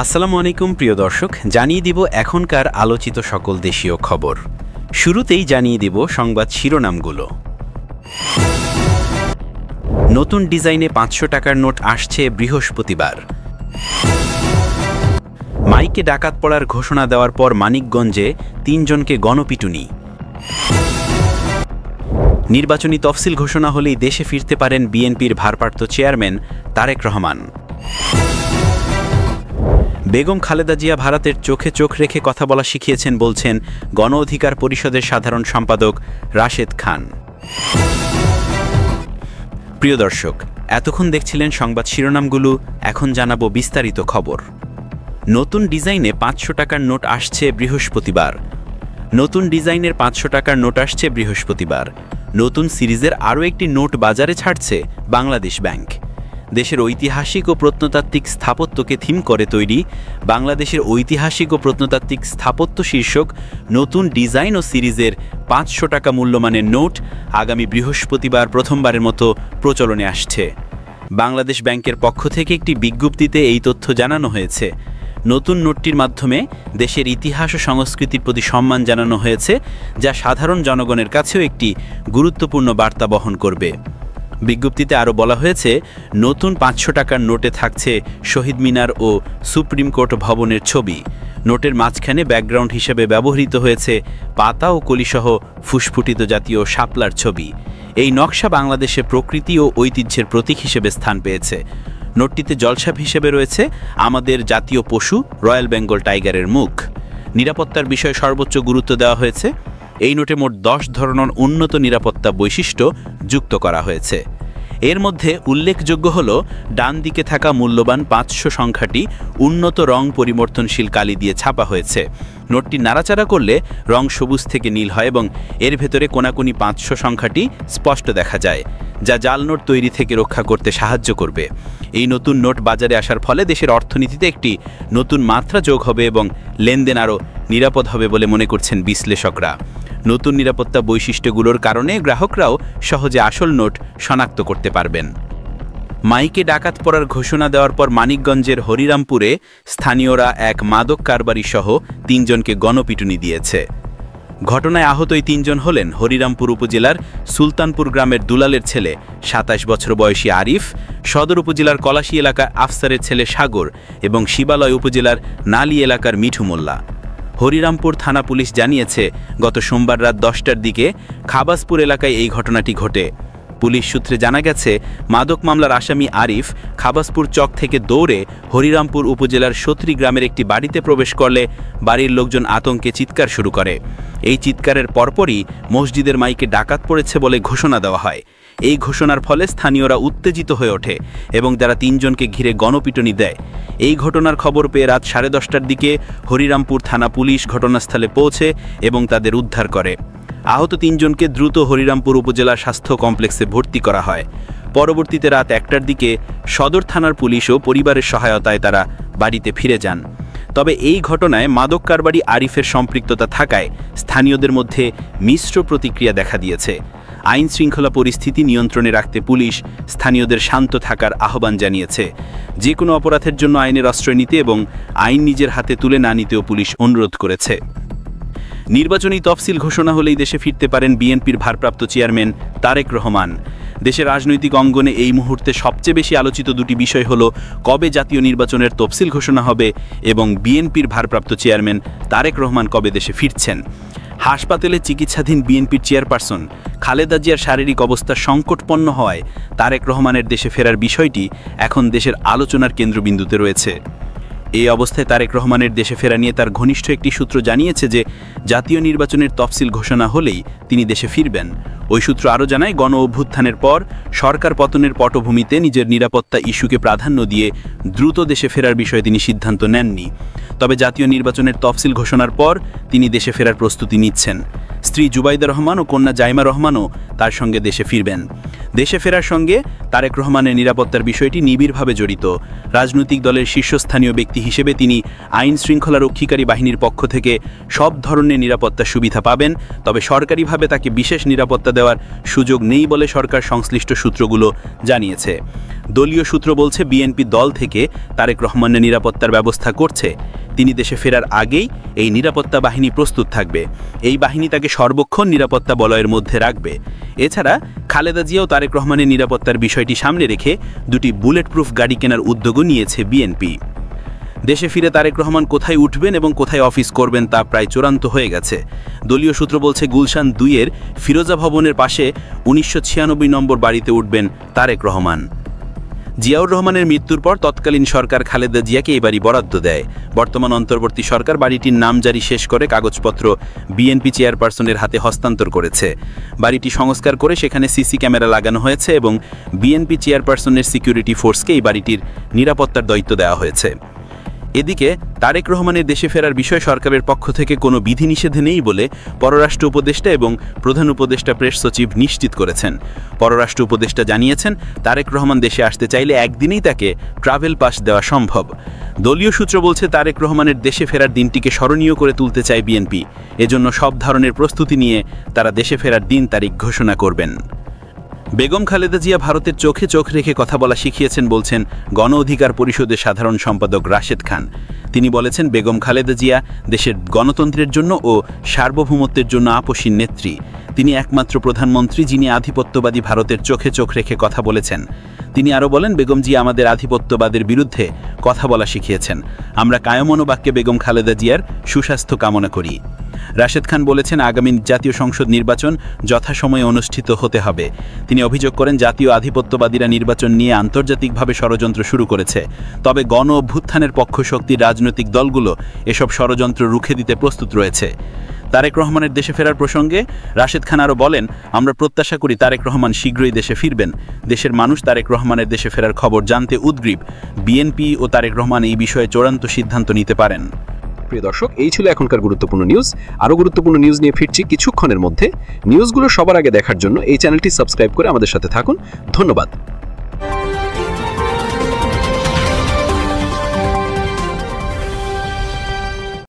আসসালামু আলাইকুম প্রিয় দর্শক, জানিয়ে দিব এখনকার আলোচিত সকল দেশীয় খবর। শুরুতেই জানিয়ে দিব সংবাদ শিরোনামগুলো। নতুন ডিজাইনে ৫০০ টাকার নোট আসছে বৃহস্পতিবার। মাইকে ডাকাত পড়ার ঘোষণা দেওয়ার পর মানিকগঞ্জে ৩ জনকে গণপিটুনি। নির্বাচনী তফসিল ঘোষণা হলেই দেশে ফিরতে পারেন বিএনপির ভারপ্রাপ্ত চেয়ারম্যান তারেক রহমান। বেগম খালেদা জিয়া ভারতের চোখে চোখ রেখে কথা বলা শিখিয়েছেন বলছেন গণ অধিকার পরিষদের সাধারণ সম্পাদক রাশেদ খান। প্রিয় দর্শক, এতক্ষণ দেখছিলেন সংবাদ শিরোনামগুলো, এখন জানাবো বিস্তারিত খবর। নতুন ডিজাইনে ৫০০ টাকার নোট আসছে বৃহস্পতিবার। নতুন ডিজাইনের ৫০০ টাকার নোট আসছে বৃহস্পতিবার। নতুন সিরিজের আরও একটি নোট বাজারে ছাড়ছে বাংলাদেশ ব্যাংক। দেশের ঐতিহাসিক ও প্রত্নতাত্ত্বিক স্থাপত্যকে থিম করে তৈরি বাংলাদেশের ঐতিহাসিক ও প্রত্নতাত্ত্বিক স্থাপত্য শীর্ষক নতুন ডিজাইন ও সিরিজের ৫০০ টাকা মূল্যমানের নোট আগামী বৃহস্পতিবার প্রথমবারের মতো প্রচলনে আসছে। বাংলাদেশ ব্যাংকের পক্ষ থেকে একটি বিজ্ঞপ্তিতে এই তথ্য জানানো হয়েছে। নতুন নোটটির মাধ্যমে দেশের ইতিহাস ও সংস্কৃতির প্রতি সম্মান জানানো হয়েছে, যা সাধারণ জনগণের কাছেও একটি গুরুত্বপূর্ণ বার্তা বহন করবে। বিজ্ঞপ্তিতে আরও বলা হয়েছে, নতুন ৫০০ টাকার নোটে থাকছে শহীদ মিনার ও সুপ্রিম কোর্ট ভবনের ছবি। নোটের মাঝখানে ব্যাকগ্রাউন্ড হিসেবে ব্যবহৃত হয়েছে পাতা ও কলিসহ ফুসফুটিত জাতীয় শাপলার ছবি। এই নকশা বাংলাদেশে প্রকৃতি ও ঐতিহ্যের প্রতীক হিসেবে স্থান পেয়েছে। নোটটিতে জলছাপ হিসেবে রয়েছে আমাদের জাতীয় পশু রয়্যাল বেঙ্গল টাইগারের মুখ। নিরাপত্তার বিষয়ে সর্বোচ্চ গুরুত্ব দেওয়া হয়েছে। এই নোটে মোট ১০ ধরনের উন্নত নিরাপত্তা বৈশিষ্ট্য যুক্ত করা হয়েছে। এর মধ্যে উল্লেখযোগ্য হল ডান দিকে থাকা মূল্যবান ৫০০ সংখ্যাটি উন্নত রং পরিবর্তনশীল কালি দিয়ে ছাপা হয়েছে। নোটটি নাড়াচাড়া করলে রং সবুজ থেকে নীল হয় এবং এর ভেতরে কোনাকুনি ৫০০ সংখ্যাটি স্পষ্ট দেখা যায়, যা জাল নোট তৈরি থেকে রক্ষা করতে সাহায্য করবে। এই নতুন নোট বাজারে আসার ফলে দেশের অর্থনীতিতে একটি নতুন মাত্রা যোগ হবে এবং লেনদেন আরও নিরাপদ হবে বলে মনে করছেন বিশ্লেষকরা। নতুন নিরাপত্তা বৈশিষ্ট্যগুলোর কারণে গ্রাহকরাও সহজে আসল নোট শনাক্ত করতে পারবেন। মাইকে ডাকাত পড়ার ঘোষণা দেওয়ার পর মানিকগঞ্জের হরিরামপুরে স্থানীয়রা এক মাদক কারবারি সহ ৩ জনকে গণপিটুনি দিয়েছে। ঘটনায় আহত এই ৩ জন হলেন হরিরামপুর উপজেলার সুলতানপুর গ্রামের দুলালের ছেলে ২৭ বছর বয়সী আরিফ, সদর উপজেলার কলাশী এলাকার আফসারের ছেলে সাগর এবং শিবালয় উপজেলার নালি এলাকার মিঠু মোল্লা। হরিরামপুর থানা পুলিশ জানিয়েছে, গত সোমবার রাত ১০টার দিকে খাবাসপুর এলাকায় এই ঘটনাটি ঘটে। পুলিশ সূত্রে জানা গেছে, মাদক মামলার আসামি আরিফ খাবাসপুর চক থেকে দৌড়ে হরিরামপুর উপজেলার সত্রী গ্রামের একটি বাড়িতে প্রবেশ করলে বাড়ির লোকজন আতঙ্কে চিৎকার শুরু করে। এই চিৎকারের পরপরই মসজিদের মাইকে ডাকাত পড়েছে বলে ঘোষণা দেওয়া হয়। এই ঘোষণার ফলে স্থানীয়রা উত্তেজিত হয়ে ওঠে এবং তারা ৩ জনকে ঘিরে গণপিটুনি দেয়। এই ঘটনার খবর পেয়ে রাত ১০:৩০টার দিকে হরিরামপুর থানা পুলিশ ঘটনাস্থলে পৌঁছে এবং তাদের উদ্ধার করে। আহত ৩ জনকে দ্রুত হরিরামপুর উপজেলা স্বাস্থ্য কমপ্লেক্সে ভর্তি করা হয়। পরবর্তীতে রাত ১টার দিকে সদর থানার পুলিশ ও পরিবারের সহায়তায় তারা বাড়িতে ফিরে যান। তবে এই ঘটনায় মাদক কারবারি আরিফের সম্পৃক্ততা থাকায় স্থানীয়দের মধ্যে মিশ্র প্রতিক্রিয়া দেখা দিয়েছে। আইন শৃঙ্খলা পরিস্থিতি নিয়ন্ত্রণে রাখতে পুলিশ স্থানীয়দের শান্ত থাকার আহ্বান জানিয়েছে। যে কোনো অপরাধের জন্য আইনের আশ্রয় নিতে এবং আইন নিজের হাতে তুলে না নিতেও পুলিশ অনুরোধ করেছে। নির্বাচনী তফসিল ঘোষণা হলেই দেশে ফিরতে পারেন বিএনপির ভারপ্রাপ্ত চেয়ারম্যান তারেক রহমান। দেশের রাজনৈতিক অঙ্গনে এই মুহূর্তে সবচেয়ে বেশি আলোচিত দুটি বিষয় হল কবে জাতীয় নির্বাচনের তফসিল ঘোষণা হবে এবং বিএনপির ভারপ্রাপ্ত চেয়ারম্যান তারেক রহমান কবে দেশে ফিরছেন। হাসপাতালে চিকিৎসাধীন বিএনপির চেয়ারপারসন খালেদা জিয়ার শারীরিক অবস্থা সংকটপন্ন হওয়ায় তারেক রহমানের দেশে ফেরার বিষয়টি এখন দেশের আলোচনার কেন্দ্রবিন্দুতে রয়েছে। এই অবস্থায় তারেক রহমানের দেশে ফেরা নিয়ে তার ঘনিষ্ঠ একটি সূত্র জানিয়েছে যে জাতীয় নির্বাচনের তফসিল ঘোষণা হলেই তিনি দেশে ফিরবেন। ওই সূত্র আরও জানায়, গণ অভ্যুত্থানের পর সরকার পতনের পটভূমিতে নিজের নিরাপত্তা ইস্যুকে প্রাধান্য দিয়ে দ্রুত দেশে ফেরার বিষয়ে তিনি সিদ্ধান্ত নেননি। তবে জাতীয় নির্বাচনের তফসিল ঘোষণার পর তিনি দেশে ফেরার প্রস্তুতি নিচ্ছেন। স্ত্রী জুবাইদা রহমান ও কন্যা জাইমা রহমানও তার সঙ্গে দেশে ফিরবেন। দেশে ফেরার সঙ্গে তারেক রহমানের নিরাপত্তার বিষয়টি নিবিড়ভাবে জড়িত। রাজনৈতিক দলের শীর্ষস্থানীয় ব্যক্তি প্রার্থী হিসেবে তিনি আইন শৃঙ্খলা রক্ষীকারী বাহিনীর পক্ষ থেকে সব ধরনের নিরাপত্তা সুবিধা পাবেন, তবে সরকারিভাবে তাকে বিশেষ নিরাপত্তা দেওয়ার সুযোগ নেই বলে সরকার সংশ্লিষ্ট সূত্রগুলো জানিয়েছে। দলীয় সূত্র বলছে বিএনপি দল থেকে তারেক রহমানের নিরাপত্তার ব্যবস্থা করছে। তিনি দেশে ফেরার আগেই এই নিরাপত্তা বাহিনী প্রস্তুত থাকবে। এই বাহিনী তাকে সর্বক্ষণ নিরাপত্তা বলয়ের মধ্যে রাখবে। এছাড়া খালেদা জিয়াও তারেক রহমানের নিরাপত্তার বিষয়টি সামনে রেখে দুটি বুলেট প্রুফ গাড়ি কেনার উদ্যোগও নিয়েছে বিএনপি। দেশে ফিরে তারেক রহমান কোথায় উঠবেন এবং কোথায় অফিস করবেন তা প্রায় চূড়ান্ত হয়ে গেছে। দলীয় সূত্র বলছে গুলশান 2-এর ফিরোজা ভবনের পাশে 1996 নম্বর বাড়িতে উঠবেন তারেক রহমান। জিয়াউর রহমানের মৃত্যুর পর তৎকালীন সরকার খালেদা জিয়াকে এই বাড়ি বরাদ্দ দেয়। বর্তমান অন্তর্বর্তী সরকার বাড়িটির নামজারি শেষ করে কাগজপত্র বিএনপি চেয়ারপারসনের হাতে হস্তান্তর করেছে। বাড়িটি সংস্কার করে সেখানে সিসি ক্যামেরা লাগানো হয়েছে এবং বিএনপি চেয়ারপারসনের সিকিউরিটি ফোর্সকে এই বাড়িটির নিরাপত্তার দায়িত্ব দেওয়া হয়েছে। এদিকে তারেক রহমানের দেশে ফেরার বিষয়ে সরকারের পক্ষ থেকে কোনো বিধিনিষেধ নেই বলে পররাষ্ট্র উপদেষ্টা এবং প্রধান উপদেষ্টা প্রেস সচিব নিশ্চিত করেছেন। পররাষ্ট্র উপদেষ্টা জানিয়েছেন, তারেক রহমান দেশে আসতে চাইলে একদিনেই তাকে ট্রাভেল পাস দেওয়া সম্ভব। দলীয় সূত্র বলছে তারেক রহমানের দেশে ফেরার দিনটিকে স্মরণীয় করে তুলতে চায় বিএনপি। এজন্য সব ধরনের প্রস্তুতি নিয়ে তারা দেশে ফেরার দিন তারিখ ঘোষণা করবেন। বেগম খালেদা জিয়া ভারতের চোখে চোখ রেখে কথা বলা শিখিয়েছেন বলছেন গণ অধিকার পরিষদের সাধারণ সম্পাদক রাশেদ খান। তিনি বলেছেন, বেগম খালেদা জিয়া দেশের গণতন্ত্রের জন্য ও সার্বভৌমত্বের জন্য আপসীন নেত্রী। তিনি একমাত্র প্রধানমন্ত্রী যিনি আধিপত্যবাদী ভারতের চোখে চোখ রেখে কথা বলেছেন। তিনি আরও বলেন, বেগম জিয়া আমাদের আধিপত্যবাদের বিরুদ্ধে কথা বলা শিখিয়েছেন। আমরা কায়মনোবাক্যে বেগম খালেদা জিয়ার সুস্বাস্থ্য কামনা করি। রাশেদ খান বলেছেন, আগামী জাতীয় সংসদ নির্বাচন যথাসময়ে অনুষ্ঠিত হতে হবে। তিনি অভিযোগ করেন, জাতীয় আধিপত্যবাদীরা নির্বাচন নিয়ে আন্তর্জাতিকভাবে ষড়যন্ত্র শুরু করেছে। তবে গণ অভ্যুত্থানের পক্ষশক্তির রাজনৈতিক দলগুলো এসব ষড়যন্ত্র রুখে দিতে প্রস্তুত রয়েছে। তারেক রহমানের দেশে ফেরার প্রসঙ্গে রাশেদ খান আরও বলেন, আমরা প্রত্যাশা করি তারেক রহমান শীঘ্রই দেশে ফিরবেন। দেশের মানুষ তারেক রহমানের দেশে ফেরার খবর জানতে উদগ্রীব। বিএনপি ও তারেক রহমান এই বিষয়ে চূড়ান্ত সিদ্ধান্ত নিতে পারেন। প্রিয় দর্শক, এই ছিল এখনকার গুরুত্বপূর্ণ নিউজ। আরও গুরুত্বপূর্ণ নিউজ নিয়ে ফিরছি কিছুক্ষণের মধ্যে। নিউজগুলো সবার আগে দেখার জন্য এই চ্যানেলটি সাবস্ক্রাইব করে আমাদের সাথে থাকুন। ধন্যবাদ।